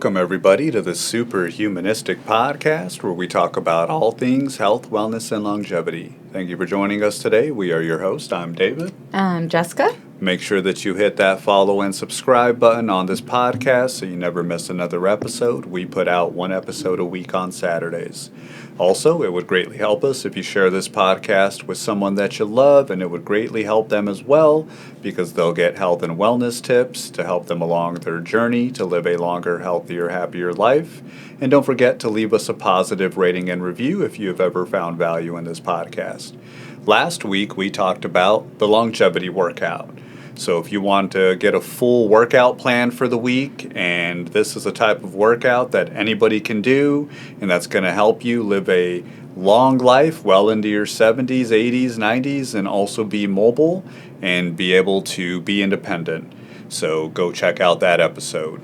Welcome, everybody, to the Superhumanistic podcast, where we talk about all things health, wellness, and longevity. Thank you for joining us today. We are your host. I'm David. I'm Jessica. Make sure that you hit that follow and subscribe button on this podcast so you never miss another episode. We put out one episode a week on Saturdays. Also, it would greatly help us if you share this podcast with someone that you love, and it would greatly help them as well because they'll get health and wellness tips to help them along their journey to live a longer, healthier, happier life. And don't forget to leave us a positive rating and review if you have ever found value in this podcast. Last week, we talked about the longevity workout. So if you want to get a full workout plan for the week, and this is a type of workout that anybody can do, and that's going to help you live a long life well into your 70s, 80s, 90s, and also be mobile and be able to be independent. So go check out that episode.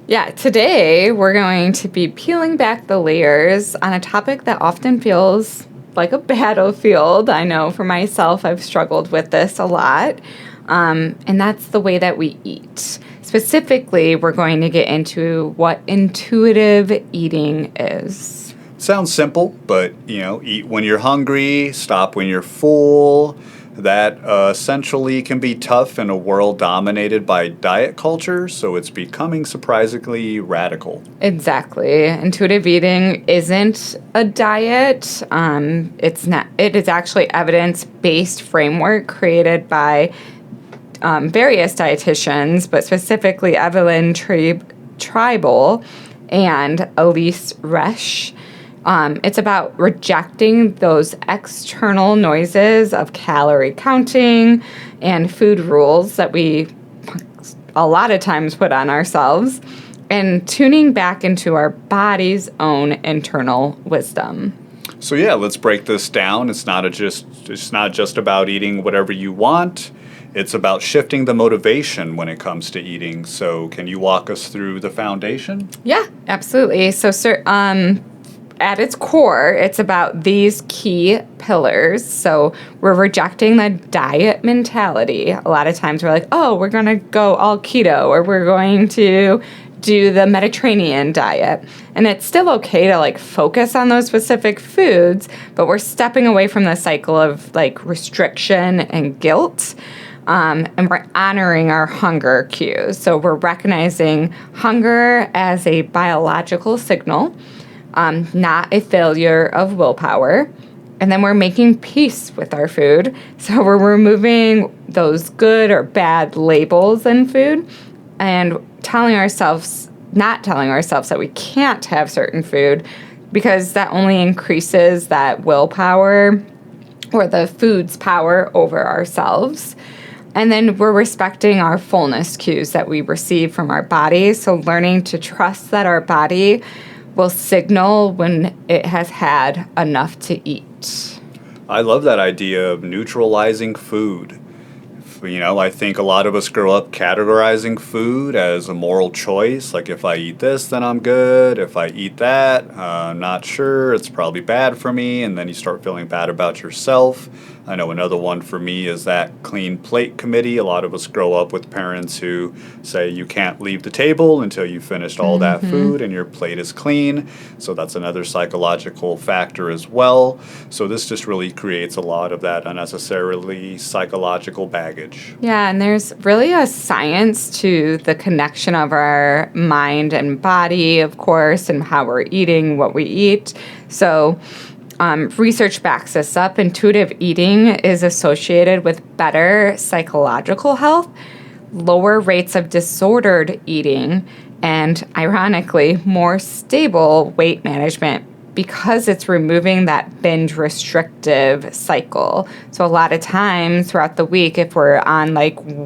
Yeah, today we're going to be peeling back the layers on a topic that often feels like a battlefield. I know for myself, I've struggled with this a lot. And that's the way that we eat. Specifically, we're going to get into what intuitive eating is. Sounds simple, but, eat when you're hungry, stop when you're full. That essentially can be tough in a world dominated by diet culture, so it's becoming surprisingly radical. Exactly. Intuitive eating isn't a diet. It's not. It is actually evidence-based framework created by various dietitians, but specifically Evelyn Tribal and Elise Resch. It's about rejecting those external noises of calorie counting and food rules that we a lot of times put on ourselves and tuning back into our body's own internal wisdom. So yeah, let's break this down. It's not just about eating whatever you want. It's about shifting the motivation when it comes to eating. So can you walk us through the foundation? Yeah, absolutely. So at its core, it's about these key pillars. So we're rejecting the diet mentality. A lot of times we're like, oh, we're going to go all keto, or we're going to do the Mediterranean diet. And it's still okay to focus on those specific foods, but we're stepping away from the cycle of restriction and guilt. And we're honoring our hunger cues. So we're recognizing hunger as a biological signal, not a failure of willpower. And then we're making peace with our food. So we're removing those good or bad labels in food and not telling ourselves that we can't have certain food, because that only increases that willpower or the food's power over ourselves. And then we're respecting our fullness cues that we receive from our body. So learning to trust that our body will signal when it has had enough to eat. I love that idea of neutralizing food. I think a lot of us grow up categorizing food as a moral choice. Like, if I eat this, then I'm good. If I eat that, I'm not sure. It's probably bad for me. And then you start feeling bad about yourself. I know another one for me is that clean plate committee. A lot of us grow up with parents who say you can't leave the table until you've finished all that food and your plate is clean. So that's another psychological factor as well. So this just really creates a lot of that unnecessarily psychological baggage. Yeah, and there's really a science to the connection of our mind and body, of course, and how we're eating, what we eat. So research backs this up. Intuitive eating is associated with better psychological health, lower rates of disordered eating, and ironically, more stable weight management, because it's removing that binge restrictive cycle. So a lot of times throughout the week, if we're on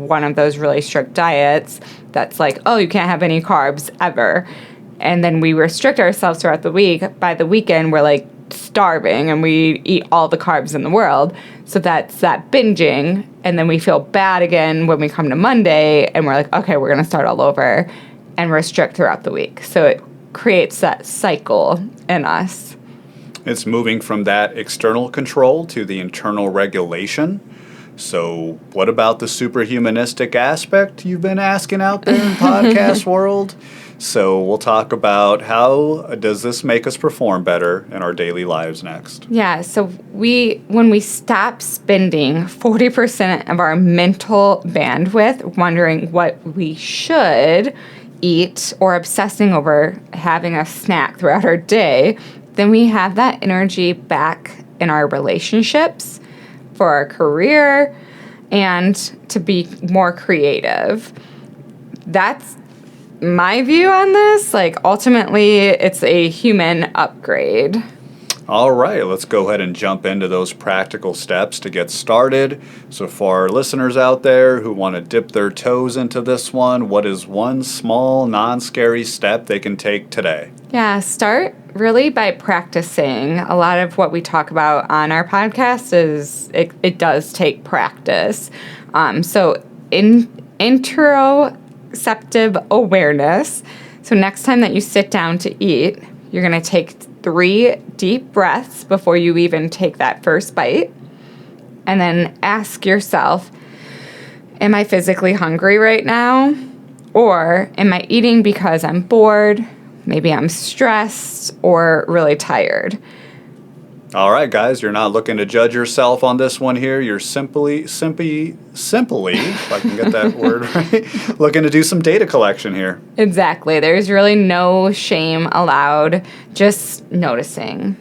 one of those really strict diets, that's oh, you can't have any carbs ever. And then we restrict ourselves throughout the week. By the weekend, we're starving and we eat all the carbs in the world. So that's that binging. And then we feel bad again when we come to Monday and we're okay, we're going to start all over and restrict throughout the week. So it creates that cycle in us. It's moving from that external control to the internal regulation. So what about the superhumanistic aspect you've been asking out there in podcast world? So we'll talk about how does this make us perform better in our daily lives next. Yeah, so when we stop spending 40% of our mental bandwidth wondering what we should eat or obsessing over having a snack throughout our day, then we have that energy back in our relationships, for our career, and to be more creative. That's my view on this. Like, ultimately, it's a human upgrade. All right, let's go ahead and jump into those practical steps to get started. So for our listeners out there who want to dip their toes into this one, what is one small, non-scary step they can take today? Yeah, start really by practicing. A lot of what we talk about on our podcast is it does take practice. So interoceptive awareness. So next time that you sit down to eat, you're going to take 3 deep breaths before you even take that first bite. And then ask yourself, am I physically hungry right now? Or am I eating because I'm bored? Maybe I'm stressed or really tired. All right, guys, you're not looking to judge yourself on this one here. You're simply, if I can get that word right, looking to do some data collection here. Exactly. There's really no shame allowed, just noticing.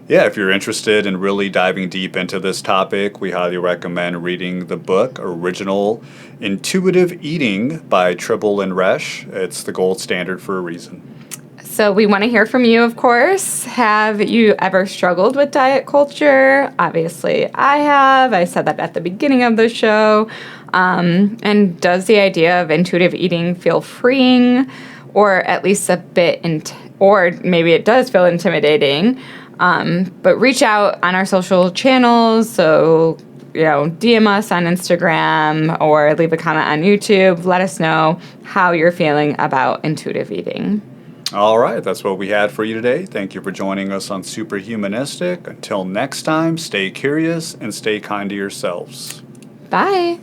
Yeah, if you're interested in really diving deep into this topic, we highly recommend reading the book Original Intuitive Eating by Tribble and Resch. It's the gold standard for a reason. So we want to hear from you, of course. Have you ever struggled with diet culture? Obviously, I have. I said that at the beginning of the show. And does the idea of intuitive eating feel freeing, or at least a bit, or maybe it does feel intimidating? But reach out on our social channels. So, DM us on Instagram or leave a comment on YouTube. Let us know how you're feeling about intuitive eating. All right, that's what we had for you today. Thank you for joining us on Superhumanistic. Until next time, stay curious and stay kind to yourselves. Bye.